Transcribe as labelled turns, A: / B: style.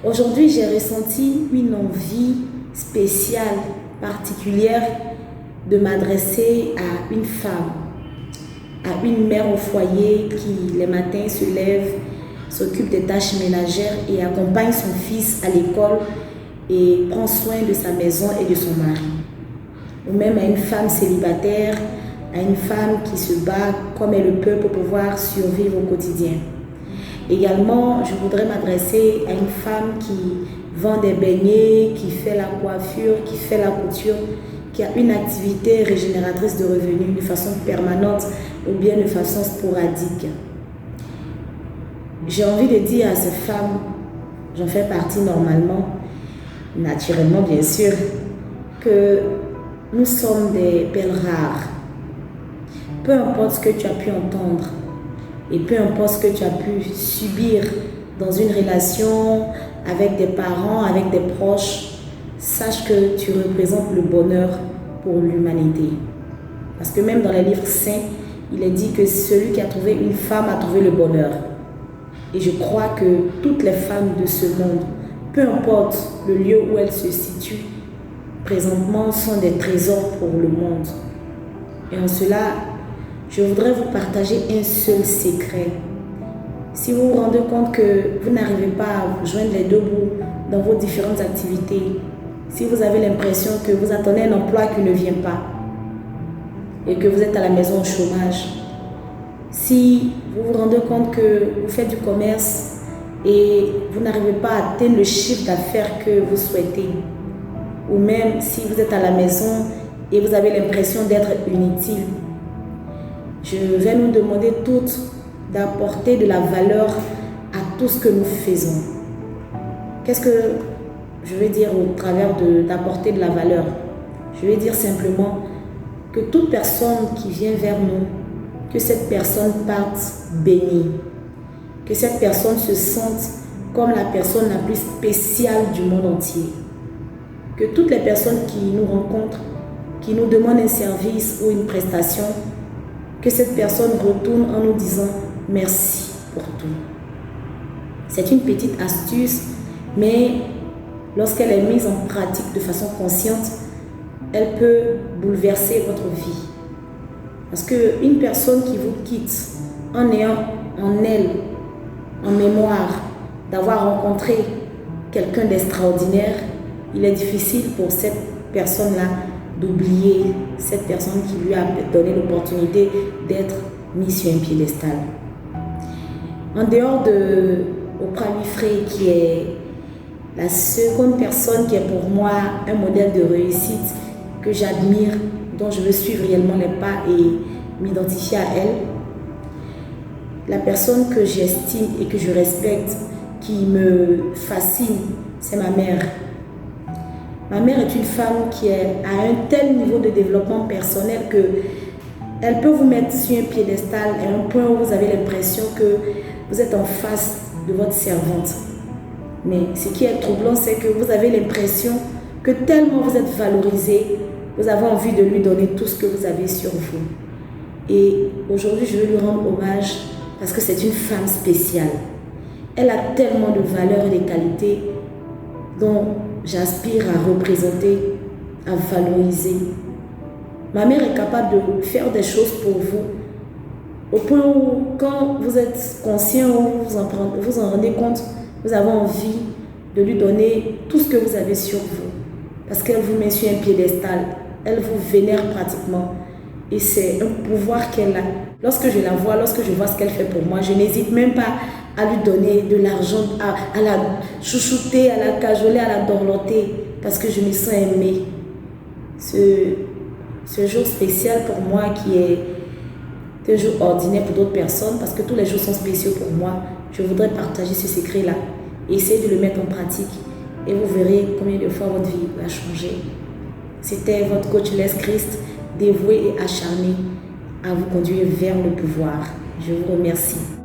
A: Aujourd'hui, j'ai ressenti une envie spéciale, particulière, de m'adresser à une femme, à une mère au foyer qui, les matins, se lève, s'occupe des tâches ménagères et accompagne son fils à l'école et prend soin de sa maison et de son mari. Ou même à une femme célibataire, à une femme qui se bat comme elle le peut pour pouvoir survivre au quotidien. Également, je voudrais m'adresser à une femme qui vend des beignets, qui fait la coiffure, qui fait la couture, qui a une activité régénératrice de revenus de façon permanente ou bien de façon sporadique. J'ai envie de dire à ces femmes, j'en fais partie normalement, naturellement bien sûr, que nous sommes des perles rares. Peu importe ce que tu as pu entendre et peu importe ce que tu as pu subir dans une relation avec des parents, avec des proches, sache que tu représentes le bonheur pour l'humanité. Parce que même dans les livres saints, il est dit que celui qui a trouvé une femme a trouvé le bonheur. Et je crois que toutes les femmes de ce monde, peu importe le lieu où elles se situent, présentement sont des trésors pour le monde. Et en cela, je voudrais vous partager un seul secret. Si vous vous rendez compte que vous n'arrivez pas à joindre les deux bouts dans vos différentes activités, si vous avez l'impression que vous attendez un emploi qui ne vient pas et que vous êtes à la maison au chômage, si vous vous rendez compte que vous faites du commerce et vous n'arrivez pas à atteindre le chiffre d'affaires que vous souhaitez, ou même si vous êtes à la maison et vous avez l'impression d'être inutile, je vais nous demander toutes d'apporter de la valeur à tout ce que nous faisons. Qu'est-ce que je veux dire au travers d'apporter de la valeur? Je vais dire simplement que toute personne qui vient vers nous, que cette personne parte bénie, que cette personne se sente comme la personne la plus spéciale du monde entier, que toutes les personnes qui nous rencontrent, qui nous demandent un service ou une prestation, que cette personne retourne en nous disant merci pour tout. C'est une petite astuce, mais lorsqu'elle est mise en pratique de façon consciente, elle peut bouleverser votre vie. Parce qu'une personne qui vous quitte en ayant en elle, en mémoire, d'avoir rencontré quelqu'un d'extraordinaire, il est difficile pour cette personne-là d'oublier cette personne qui lui a donné l'opportunité d'être mise sur un piédestal. En dehors de Oprah Winfrey, qui est la seconde personne qui est pour moi un modèle de réussite que j'admire, dont je veux suivre réellement les pas et m'identifier à elle, la personne que j'estime et que je respecte, qui me fascine, c'est ma mère. Ma mère est une femme qui est à un tel niveau de développement personnel que elle peut vous mettre sur un piédestal à un point où vous avez l'impression que vous êtes en face de votre servante. Mais ce qui est troublant, c'est que vous avez l'impression que tellement vous êtes valorisé, vous avez envie de lui donner tout ce que vous avez sur vous. Et aujourd'hui, je veux lui rendre hommage parce que c'est une femme spéciale. Elle a tellement de valeurs et de qualités dont j'aspire à représenter, à valoriser. Ma mère est capable de faire des choses pour vous, au point où, quand vous êtes conscient ou vous en rendez compte, vous avez envie de lui donner tout ce que vous avez sur vous. Parce qu'elle vous met sur un piédestal, elle vous vénère pratiquement. Et c'est un pouvoir qu'elle a. Lorsque je la vois, lorsque je vois ce qu'elle fait pour moi, je n'hésite même pas à lui donner de l'argent, à la chouchouter, à la cajoler, à la dorloter, parce que je me sens aimée. Ce jour spécial pour moi, qui est un jour ordinaire pour d'autres personnes, parce que tous les jours sont spéciaux pour moi, je voudrais partager ce secret-là et essayer de le mettre en pratique. Et vous verrez combien de fois votre vie va changer. C'était votre coach Les Christ, dévoué et acharné à vous conduire vers le pouvoir. Je vous remercie.